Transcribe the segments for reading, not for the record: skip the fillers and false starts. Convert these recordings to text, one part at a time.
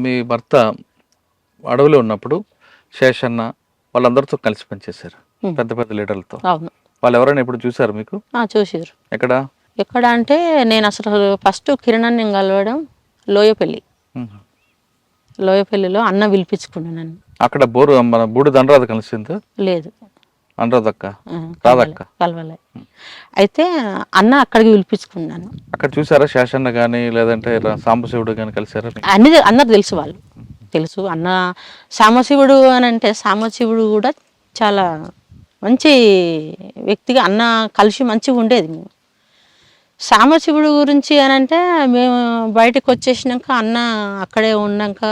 మీ భర్త అడవిలో ఉన్నప్పుడు శేషన్న వాళ్ళందరితో కలిసి పనిచేశారు, ఉమ్, పెద్ద పెద్ద లీడర్లతో. అవును. వాళ్ళు ఎవరైనా ఎప్పుడు చూసారు మీకు? చూసారు. ఎక్కడ? ఎక్కడ అంటే నేను అసలు ఫస్ట్ కిరణాన్ని కలవడం లోయపల్లి. మ్మ్. లోయపల్లిలో అన్న పిలిపించుకున్నాను నన్ను. అక్కడ మన బూడిద అనురాధ కలిసింది. లేదు, అనురాధక్క, కలవలే రాధక్క. కలవలే. అయితే అన్న అక్కడికి పిలిపించుకున్నాను. అక్కడ చూసారా శేషన్న కానీ లేదంటే సాంబశివుడు కానీ కలిసారా? అన్ని అందరు తెలుసు, వాళ్ళు తెలుసు. అన్న సాంబశివుడు అని అంటే సాంబశివుడు కూడా చాలా మంచి వ్యక్తిగా అన్న కలిసి మంచిగా ఉండేది. మేము సాంబశివుడు గురించి అని అంటే మేము బయటకు వచ్చేసినాక అన్న అక్కడే ఉన్నాక,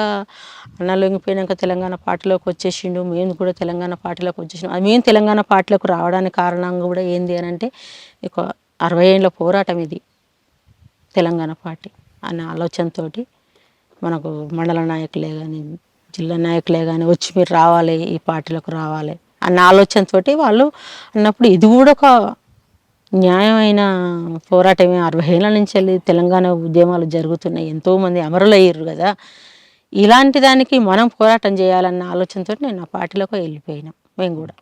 అన్న లొంగిపోయినాక తెలంగాణ పార్టీలోకి వచ్చేసిండు. మేము కూడా తెలంగాణ పార్టీలోకి వచ్చేసినాం. అది మేము తెలంగాణ పార్టీలోకి రావడానికి కారణం కూడా ఏంది అని అంటే ఒక 60 ఏళ్ళ పోరాటం ఇది. తెలంగాణ పార్టీ అన్న ఆలోచనతో మనకు మండల నాయకులే కానీ జిల్లా నాయకులే కానీ వచ్చి మీరు రావాలి, ఈ పార్టీలోకి రావాలి అన్న ఆలోచనతో వాళ్ళు అన్నప్పుడు ఇది కూడా ఒక న్యాయమైన పోరాటమే. 60 ఏళ్ళ నుంచి వెళ్ళి తెలంగాణ ఉద్యమాలు జరుగుతున్నాయి, ఎంతోమంది అమరులు అయ్యారు కదా. ఇలాంటి దానికి మనం పోరాటం చేయాలన్న ఆలోచనతో నేను ఆ పార్టీలోకి వెళ్ళిపోయినాం. మేము కూడా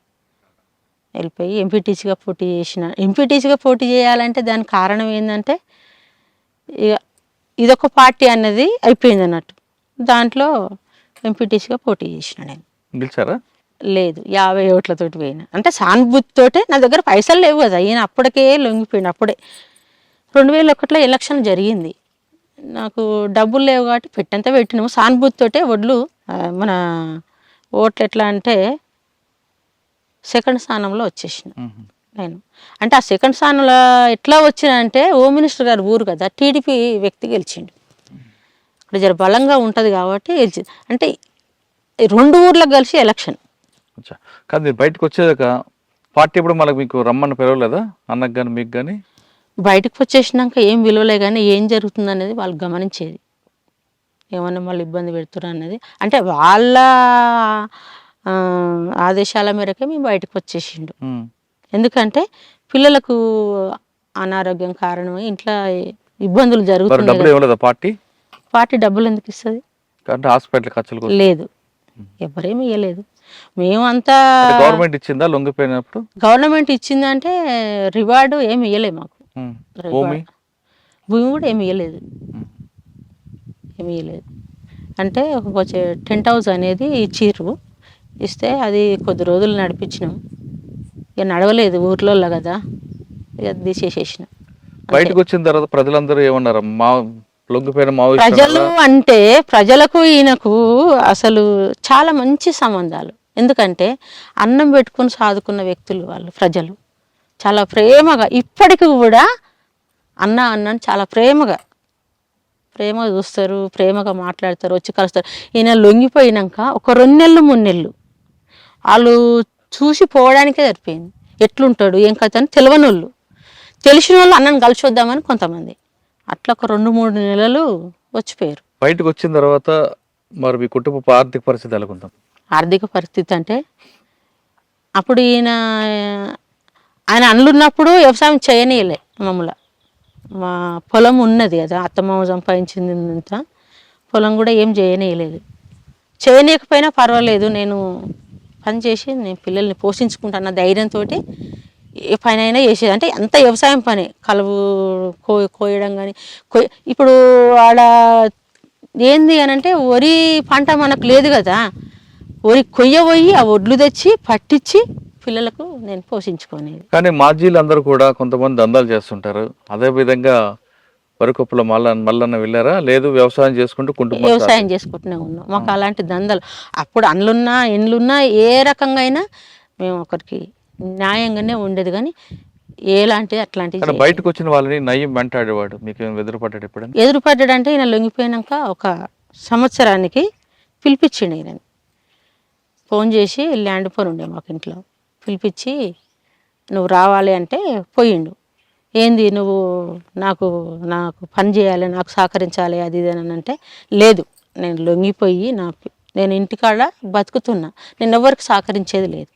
వెళ్ళిపోయి ఎంపీటీసీగా పోటీ చేసిన. ఎంపీటీసీగా పోటీ చేయాలంటే దానికి కారణం ఏంటంటే ఇక ఇదొక పార్టీ అన్నది అయిపోయింది అన్నట్టు. దాంట్లో ఎంపీటీసీగా పోటీ చేసిన. నేను గెలిచారా? లేదు, 50 ఓట్లతోటి పోయినా. అంటే సానుభూతితోటే, నా దగ్గర పైసలు లేవు కదా, ఈయన అప్పటికే లొంగిపోయింది. అప్పుడే 2001లో ఎలక్షన్ జరిగింది, నాకు డబ్బులు లేవు కాబట్టి పెట్టంత పెట్టినాము. సానుభూతితోటే ఒడ్లు మన ఓట్లు ఎట్లా అంటే సెకండ్ స్థానంలో వచ్చేసిన నేను. అంటే ఆ సెకండ్ స్థానంలో ఎట్లా వచ్చిన అంటే హోమ్ మినిస్టర్ గారు ఊరు కదా, టీడీపీ వ్యక్తి గెలిచిండు. ఇక్కడ జర బలంగా ఉంటుంది కాబట్టి గెలిచింది. అంటే 2 ఊర్లకు కలిసి ఎలక్షన్. కాదు, మీరు బయటకు వచ్చేదాక పార్టీ ఇప్పుడు మనకు మీకు రమ్మని పిలవలేదా అన్నకు కానీ మీకు కానీ? బయటకు వచ్చేసినాక ఏం విలువలే కానీ ఏం జరుగుతుంది అనేది వాళ్ళు గమనించేది. ఏమన్నా వాళ్ళు ఇబ్బంది పెడుతున్నారు అన్నది, అంటే వాళ్ళ ఆదేశాల మేరకే మేము బయటకు వచ్చేసిండు. ఎందుకంటే పిల్లలకు అనారోగ్యం కారణమై ఇంట్లో ఇబ్బందులు జరుగుతున్నాయి. పార్టీ డబ్బులు ఎందుకు ఇస్తుంది? హాస్పిటల్ ఖర్చులు లేదు, ఎవరేమి ఇవ్వలేదు. మేమంతా గవర్నమెంట్ ఇచ్చిందా లొంగిపోయినప్పుడు? గవర్నమెంట్ ఇచ్చిందంటే రివార్డు ఏమి ఇవ్వలేదు మాకు. భూమి కూడా ఏమి ఇవ్వలేదు, ఏమి ఇవ్వలేదు. అంటే ఒక టెంట్ హౌస్ అనేది ఇచ్చిర్రు, ఇస్తే అది కొద్ది రోజులు నడిపించినాం. ఇక నడవలేదు ఊర్లో కదా, ఇక తీసేసేసిన. బయటకు వచ్చిన తర్వాత ప్రజలందరూ ఏమన్నారు? ప్రజలు అంటే ప్రజలకు ఈయనకు అసలు చాలా మంచి సంబంధాలు. ఎందుకంటే అన్నం పెట్టుకుని సాదుకున్న వ్యక్తులు వాళ్ళు. ప్రజలు చాలా ప్రేమగా ఇప్పటికి కూడా అన్నని చాలా ప్రేమగా చూస్తారు, ప్రేమగా మాట్లాడతారు, వచ్చి కలుస్తారు. ఈయన లొంగిపోయినాక ఒక 2 నెలలు 3 నెలలు వాళ్ళు చూసి పోవడానికే సరిపోయింది. ఎట్లుంటాడు ఏం కథ అని తెలియని వాళ్ళు, తెలిసిన వాళ్ళు అన్నను కలిసి వద్దామని కొంతమంది అట్లా ఒక 2-3 నెలలు వచ్చిపోయారు. బయటకు వచ్చిన తర్వాత మరి మీ కుటుంబ ఆర్థిక పరిస్థితి ఎలాగుంటాం? ఆర్థిక పరిస్థితి అంటే అప్పుడు ఆయన అన్నున్నప్పుడు వ్యవసాయం చేయనీయలే మమ్మల్ని. మా పొలం ఉన్నది కదా, అత్తమామ సంపాదించిందంతా పొలం కూడా ఏం చేయనీయలేదు. చేయనీయకపోయినా పర్వాలేదు, నేను పని చేసి నేను పిల్లల్ని పోషించుకుంటాను ధైర్యంతో ఏ పని అయినా చేసేది. అంటే అంత వ్యవసాయం పని, కలువు కోయడం కానీ ఇప్పుడు ఆడ ఏంది అని అంటే వరి పంట మనకు లేదు కదా, వరి కొయ్యబోయి ఆ ఒడ్లు తెచ్చి పట్టించి పిల్లలకు నేను పోషించుకునేది. కానీ మాజీలు అందరూ కూడా కొంతమంది దందాలు చేస్తుంటారు. అదే విధంగా వరికొప్పుల మల్లన్న వెళ్ళారా? లేదు, వ్యవసాయం చేసుకుంటూ వ్యవసాయం చేసుకుంటూనే ఉన్నాం. మాకు అలాంటి దందాలు అప్పుడు అండ్లున్నా ఎండ్లున్నా ఏ రకంగా అయినా మేము ఒకరికి న్యాయంగానే ఉండేది. కానీ ఎలాంటిది అట్లాంటివి బయటకు వచ్చిన వాళ్ళని నయ్యం వెంటాడేవాడు, మీకు ఎదురుపడ్డాడు ఎప్పుడైనా? ఎదురుపడ్డాడంటే ఈయన లొంగిపోయినాక ఒక సంవత్సరానికి పిలిపించిండు. ఈయనని ఫోన్ చేసి ల్యాండ్ ఫోన్ ఉండే మాకు ఇంట్లో, పిలిపించి నువ్వు రావాలి అంటే పోయిండు. ఏంది నువ్వు నాకు పని చేయాలి, నాకు సహకరించాలి అది ఇది అని అంటే, లేదు నేను లొంగిపోయి నేను ఇంటికాడ బతుకుతున్నా, నేను ఎవరికి సహకరించేది లేదు,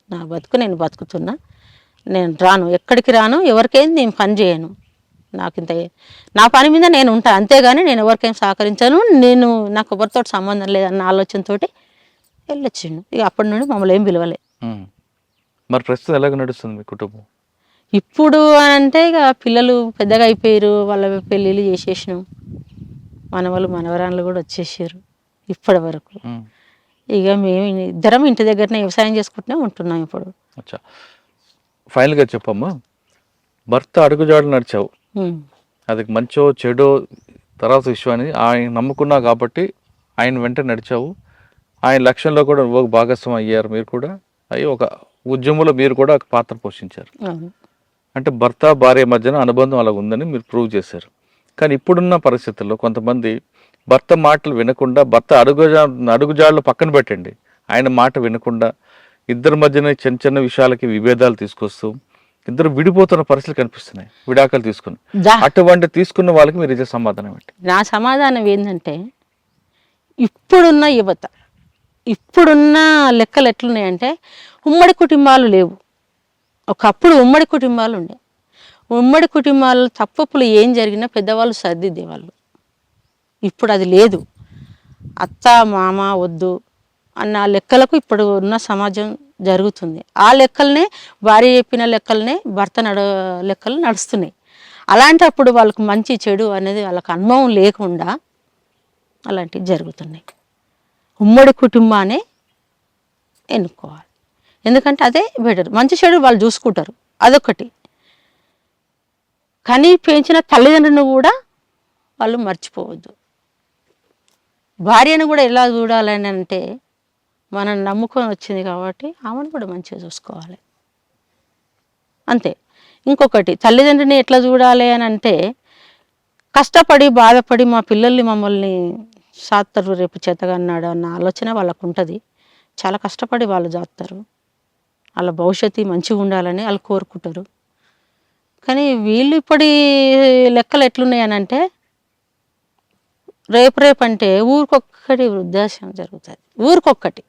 నా బతుకు నేను బతుకుతున్నా, నేను రాను, ఎక్కడికి రాను, ఎవరికైంది నేను పని చేయను నాకు ఇంత నా పని మీద నేను ఉంటా, అంతేగాని నేను ఎవరికైనా సహకరించాను, నేను నాకు ఎవరితో సంబంధం లేదన్న ఆలోచనతోటి వెళ్ళొచ్చిండు. ఇక అప్పటి నుండి మమ్మల్ని ఏం పిలవలే. మరి ప్రస్తుతం ఎలాగ నడుస్తుంది మీ కుటుంబం? ఇప్పుడు అని అంటే ఇక పిల్లలు పెద్దగా అయిపోయారు, వాళ్ళ పెళ్ళిళ్ళు చేసేసినాం, మనవలు మనవరాళ్ళు కూడా వచ్చేసారు ఇప్పటి వరకు. ఇక మేము ఇద్దరం ఇంటి దగ్గరనే వ్యవసాయం చేసుకుంటూనే ఉంటున్నాం ఇప్పుడు. అచ్చా, ఫైనల్గా చెప్పమ్మా, భర్త అడుగుజాడలు నడిచావు, అది మంచో చెడో తర్వాత విషయాన్ని ఆయన నమ్ముకున్నావు కాబట్టి ఆయన వెంట నడిచావు, ఆయన లక్ష్యంలో కూడా ఒక భాగస్వామి అయ్యారు, మీరు కూడా అయ్యి ఒక ఉద్యమంలో మీరు కూడా ఒక పాత్ర పోషించారు. అంటే భర్త భార్య మధ్యన అనుబంధం అలా ఉందని మీరు ప్రూవ్ చేశారు. కానీ ఇప్పుడున్న పరిస్థితుల్లో కొంతమంది భర్త మాటలు వినకుండా, భర్త అడుగుజాడలు పక్కన పెట్టండి, ఆయన మాట వినకుండా ఇద్దరి మధ్యన చిన్న చిన్న విషయాలకి విభేదాలు తీసుకొస్తూ ఇద్దరు విడిపోతున్న పరిస్థితులు కనిపిస్తున్నాయి, విడాకులు తీసుకుని. అటువంటి తీసుకున్న వాళ్ళకి మీరు ఇచ్చే సమాధానం ఏంటి? నా సమాధానం ఏంటంటే, ఇప్పుడున్న యువత, ఇప్పుడున్న లెక్కలు ఎట్లున్నాయంటే ఉమ్మడి కుటుంబాలు లేవు. ఒకప్పుడు ఉమ్మడి కుటుంబాలు ఉండే, ఉమ్మడి కుటుంబాలు తప్పులు ఏం జరిగినా పెద్దవాళ్ళు సర్దిద్దేవాళ్ళు. ఇప్పుడు అది లేదు. అత్త మామ వద్దు అన్న లెక్కలకు ఇప్పుడు ఉన్న సమాజం జరుగుతుంది. ఆ లెక్కలనే, భార్య చెప్పిన లెక్కలనే భర్త లెక్కలు నడుస్తున్నాయి. అలాంటప్పుడు వాళ్ళకు మంచి చెడు అనేది వాళ్ళకి అనుభవం లేకుండా అలాంటివి జరుగుతున్నాయి. ఉమ్మడి కుటుంబాన్ని ఎన్నుకోవాలి, ఎందుకంటే అదే బెటర్. మంచి చెడు వాళ్ళు చూసుకుంటారు, అదొకటి. కానీ పెంచిన తల్లిదండ్రులను కూడా వాళ్ళు మర్చిపోవద్దు. భార్యను కూడా ఎలా చూడాలని అంటే, మనం నమ్ముకొని వచ్చింది కాబట్టి ఆమెను కూడా మంచిగా చూసుకోవాలి, అంతే. ఇంకొకటి, తల్లిదండ్రిని ఎట్లా చూడాలి అని అంటే, కష్టపడి బాధపడి మా పిల్లల్ని మమ్మల్ని సాత్తారు, రేపు చేతగన్నాడు అన్న ఆలోచన వాళ్ళకు ఉంటుంది. చాలా కష్టపడి వాళ్ళు జాస్తారు, వాళ్ళ భవిష్యత్తు మంచిగా ఉండాలని వాళ్ళు కోరుకుంటారు. కానీ వీళ్ళు ఇప్పటి లెక్కలు ఎట్లున్నాయని అంటే, రేపు అంటే ఊరికొక్కటి వృద్ధాశ్రమం జరుగుతుంది, ఊరికొక్కటి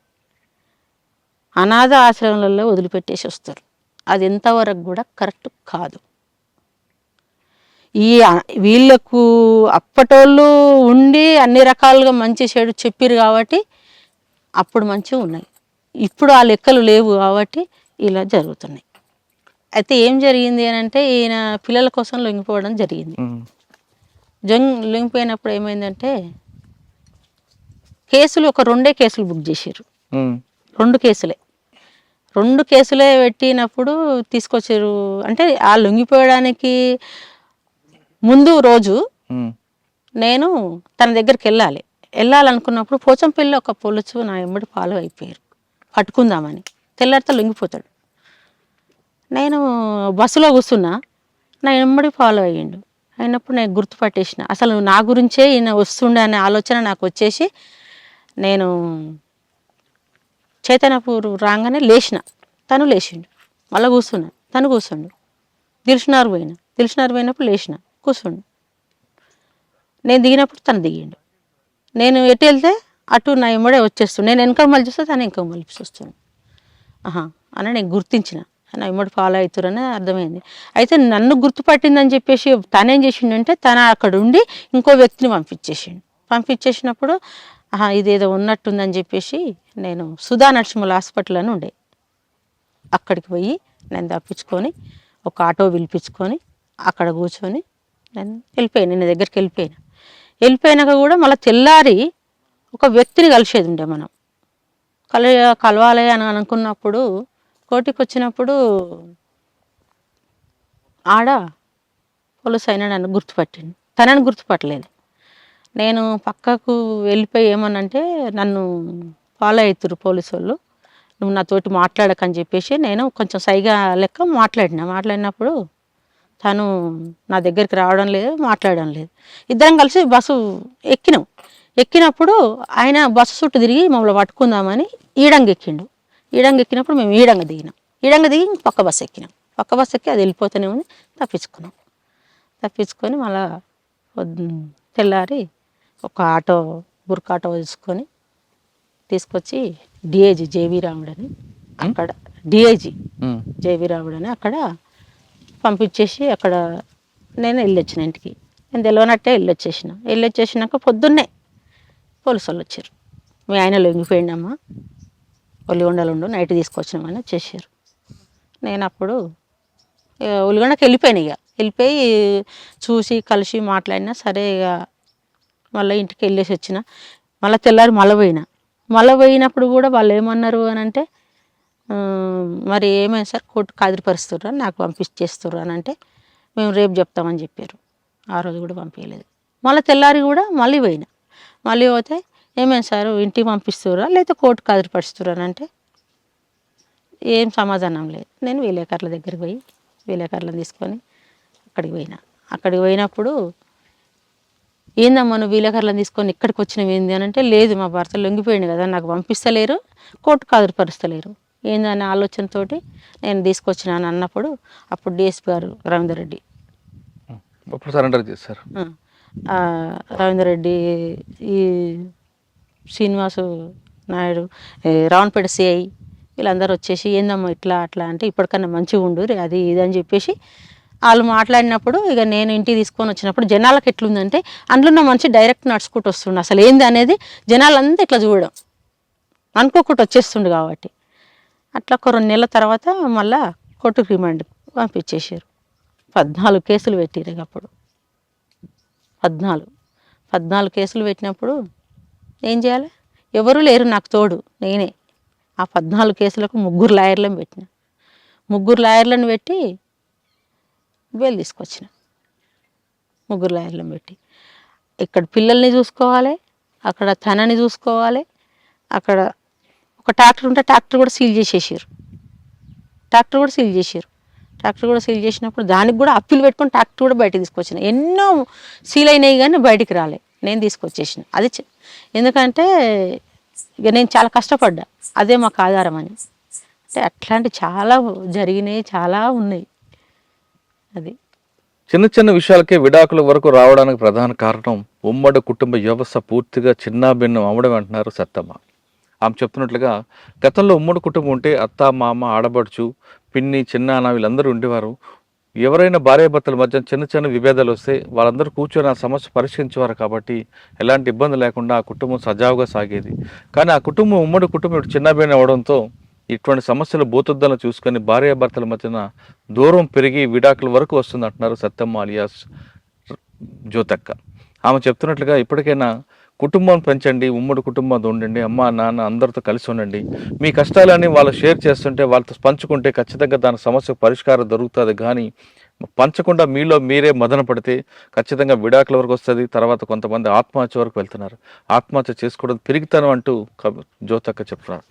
అనాథ ఆశ్రమాలలో వదిలిపెట్టేసి వస్తారు. అది ఎంతవరకు కూడా కరెక్ట్ కాదు. వీళ్ళకు అప్పటోళ్ళు ఉండి అన్ని రకాలుగా మంచి చెడు చెప్పారు కాబట్టి అప్పుడు మంచిగా ఉన్నాయి. ఇప్పుడు ఆ లెక్కలు లేవు కాబట్టి ఇలా జరుగుతున్నాయి. అయితే ఏం జరిగింది అని అంటే, ఈయన పిల్లల కోసం లొంగిపోవడం జరిగింది. లొంగిపోయినప్పుడు ఏమైందంటే, కేసులు ఒక 2 కేసులు బుక్ చేశారు. 2 కేసులే పెట్టినప్పుడు తీసుకొచ్చారు. అంటే ఆ లొంగిపోయడానికి ముందు రోజు నేను తన దగ్గరికి వెళ్ళాలనుకున్నప్పుడు పోచంపల్లి ఒక పోలీసు నా ఎమ్మడి ఫాలో అయిపోయారు, పట్టుకుందామని. తెల్లారితో లొంగిపోతాడు. నేను బస్సులో కూర్చున్నా, నా ఎమ్మడి ఫాలో అయ్యిండు. అయినప్పుడు నేను గుర్తుపట్టేసిన, అసలు నా గురించే ఈయన వస్తుండే అనే ఆలోచన నాకు వచ్చేసి, నేను చైతన్యపూర్ రాగానే లేచిన, తను లేచిండు. మళ్ళీ కూర్చున్నా, తను కూర్చుండు. దిల్సుఖ్నగర్ పోయినప్పుడు లేచిన, కూర్చుండు. నేను దిగినప్పుడు తను దిగిండు. నేను ఎటు వెళ్తే అటు నా ఎమ్మడే వచ్చేస్తుండు. నేను వెనక మళ్ళీ చూస్తే తను వెనక మళ్ళీ వస్తుండు. అని నేను గుర్తించిన, నా ఎమ్మడి ఫాలో అవుతారని అర్థమైంది. అయితే నన్ను గుర్తుపట్టిందని చెప్పేసి తనేం చేసిండంటే, తన అక్కడ ఉండి ఇంకో వ్యక్తిని పంపించేసినప్పుడు ఇదేదో ఉన్నట్టుందని చెప్పేసి నేను సుధా నరసింహుల హాస్పిటల్ అని ఉండే, అక్కడికి పోయి నేను తప్పించుకొని ఒక ఆటో పిలిపించుకొని అక్కడ కూర్చొని నేను వెళ్ళిపోయాను. నిన్న దగ్గరికి వెళ్ళిపోయినాక కూడా మళ్ళీ తెల్లారి ఒక వ్యక్తిని కలిసేది ఉండే. మనం కలవాలి అని అనుకున్నప్పుడు కోటికి వచ్చినప్పుడు ఆడ పోలీసు అయినా నన్ను గుర్తుపట్టింది, తనని గుర్తుపట్టలేదు. నేను పక్కకు వెళ్ళిపోయి ఏమనంటే, నన్ను ఫాలో అవుతురు పోలీసు వాళ్ళు, నువ్వు నాతోటి మాట్లాడకని చెప్పేసి నేను కొంచెం సైగా లెక్క మాట్లాడినప్పుడు తను నా దగ్గరికి రావడం లేదు, మాట్లాడడం లేదు. ఇద్దరం కలిసి బస్సు ఎక్కినప్పుడు ఆయన బస్సు చుట్టూ తిరిగి మమ్మల్ని పట్టుకుందామని ఈడంగా ఎక్కినప్పుడు మేము ఈడంగా దిగి పక్క బస్సు ఎక్కి అది వెళ్ళిపోతూనే ఉంది. తప్పించుకొని మళ్ళా తెల్లారి ఒక బుర్క ఆటో తీసుకొచ్చి డిఐజీ జేవి రాముడని అక్కడ డిఐజీ జేవి రాముడని అక్కడ పంపించేసి అక్కడ నేను వెళ్ళొచ్చిన ఇంటికి. నేను తెలియనట్టే వెళ్ళొచ్చేసినాక పొద్దున్నే పోలీసు వాళ్ళు వచ్చారు. మీ ఆయన లొంగిపోయిండమ్మా, ఒలిగొండలు ఉండు, నైట్ తీసుకొచ్చినామని వచ్చేసారు. నేను అప్పుడు ఒలిగొండకి వెళ్ళిపోయాను. వెళ్ళిపోయి చూసి కలిసి మాట్లాడినా సరే. మళ్ళీ ఇంటికి వెళ్ళేసి వచ్చిన. మళ్ళీ తెల్లారి మళ్ళీ పోయినప్పుడు కూడా వాళ్ళు ఏమన్నారు అని అంటే, మరి ఏమైంది సార్, కోర్టుకు హాజరుపరుస్తుర్రా, నాకు పంపించేస్తుర్రా అని అంటే, మేము రేపు చెప్తామని చెప్పారు. ఆ రోజు కూడా పంపించలేదు. మళ్ళీ తెల్లారి కూడా మళ్ళీ పోతే ఏమైంది సార్, ఇంటికి పంపిస్తుర్రా లేకపోతే కోర్టుకు హాజరుపరుస్తుర్రా అని అంటే ఏం సమాధానం లేదు. నేను విలేకరుల దగ్గరికి పోయి విలేకరులను తీసుకొని అక్కడికి పోయినప్పుడు, ఏందమ్మా నువ్వు విలేకరులను తీసుకొని ఇక్కడికి వచ్చినవి ఏంది అని అంటే, లేదు మా భర్త లొంగిపోయింది కదా, నాకు పంపిస్తలేరు, కోర్టుకు హాజరుపరుస్తలేరు, ఏందనే ఆలోచనతోటి నేను తీసుకొచ్చినాను అన్నప్పుడు, అప్పుడు డిఎస్పీ గారు రవీందర్ రెడ్డి సరెండర్ చేశారు. రవీందర్ రెడ్డి, ఈ శ్రీనివాసు నాయుడు, రావణపేట సిఐ వీళ్ళందరూ వచ్చేసి ఏందమ్మా ఇట్లా అట్లా అంటే, ఇప్పటికన్నా మంచిగా ఉండు అది ఇది అని చెప్పేసి వాళ్ళు మాట్లాడినప్పుడు, ఇక నేను ఇంటికి తీసుకొని వచ్చినప్పుడు జనాలకు ఎట్లుందంటే, అందులో ఉన్న మనిషి డైరెక్ట్ నడుచుకుంటూ వస్తుండు, అసలు ఏంది అనేది జనాలంతా ఇట్లా చూడడం అనుకోకుండా వచ్చేస్తుండు. కాబట్టి అట్లా ఒక 2 నెలల తర్వాత మళ్ళా కోర్టుకు రిమాండ్ పంపించేసారు. 14 కేసులు పెట్టిరు. అప్పుడు 14 కేసులు పెట్టినప్పుడు ఏం చేయాలి, ఎవరు లేరు నాకు తోడు, నేనే ఆ 14 కేసులకు 3 లాయర్లను పెట్టిన. 3 లాయర్లను పెట్టి బెయిల్ తీసుకొచ్చిన. 3 లాయర్లను పెట్టి ఇక్కడ పిల్లల్ని చూసుకోవాలి, అక్కడ తనని చూసుకోవాలి, అక్కడ ఒక ట్రాక్టర్ ఉంటే ట్రాక్టర్ కూడా సీల్ చేసేసారు. ట్రాక్టర్ కూడా సీల్ చేసినప్పుడు దానికి కూడా అప్పీలు పెట్టుకొని ట్రాక్టర్ కూడా బయటకు తీసుకొచ్చిన. ఎన్నో సీల్ అయినాయి కానీ బయటికి రాలే, నేను తీసుకొచ్చేసిన. అది ఎందుకంటే ఇక నేను చాలా కష్టపడ్డా, అదే మాకు ఆధారం అని. అంటే అట్లాంటి చాలా జరిగినాయి, చాలా ఉన్నాయి. అది చిన్న చిన్న విషయాలకే విడాకుల వరకు రావడానికి ప్రధాన కారణం ఉమ్మడి కుటుంబ వ్యవస్థ పూర్తిగా చిన్నాభిన్నం అవ్వడం అంటున్నారు సత్తమ్మ. ఆమె చెప్తున్నట్లుగా గతంలో ఉమ్మడి కుటుంబం ఉంటే అత్త, మామ, ఆడబడుచు, పిన్ని, చిన్నాన్న వీళ్ళందరూ ఉండేవారు. ఎవరైనా భార్యాభర్తల మధ్య చిన్న చిన్న విభేదాలు వస్తే వాళ్ళందరూ కూర్చొని ఆ సమస్య పరిష్కరించేవారు. కాబట్టి ఎలాంటి ఇబ్బంది లేకుండా ఆ కుటుంబం సజావుగా సాగేది. కానీ ఆ కుటుంబం ఉమ్మడి కుటుంబం చిన్నాభిన్నం అవ్వడంతో ఇటువంటి సమస్యలు భూతుద్దలను చూసుకొని భార్యాభర్తల మధ్యన దూరం పెరిగి విడాకుల వరకు వస్తుంది అంటున్నారు సత్తమ్మ అలియాస్ జ్యోతక్క. ఆమె చెప్తున్నట్లుగా ఇప్పటికైనా కుటుంబం పెంచండి, ఉమ్మడి కుటుంబం ఉండండి, అమ్మ నాన్న అందరితో కలిసి ఉండండి. మీ కష్టాలని వాళ్ళు షేర్ చేస్తుంటే వాళ్ళతో పంచుకుంటే ఖచ్చితంగా దాని సమస్యకు పరిష్కారం దొరుకుతుంది. కానీ పంచకుండా మీలో మీరే మదన పడితే ఖచ్చితంగా విడాకుల వరకు వస్తుంది. తర్వాత కొంతమంది ఆత్మహత్య వరకు వెళ్తున్నారు. ఆత్మహత్య చేసుకోవడం పెరుగుతాను అంటూ జ్యోతక్క చెప్తున్నారు.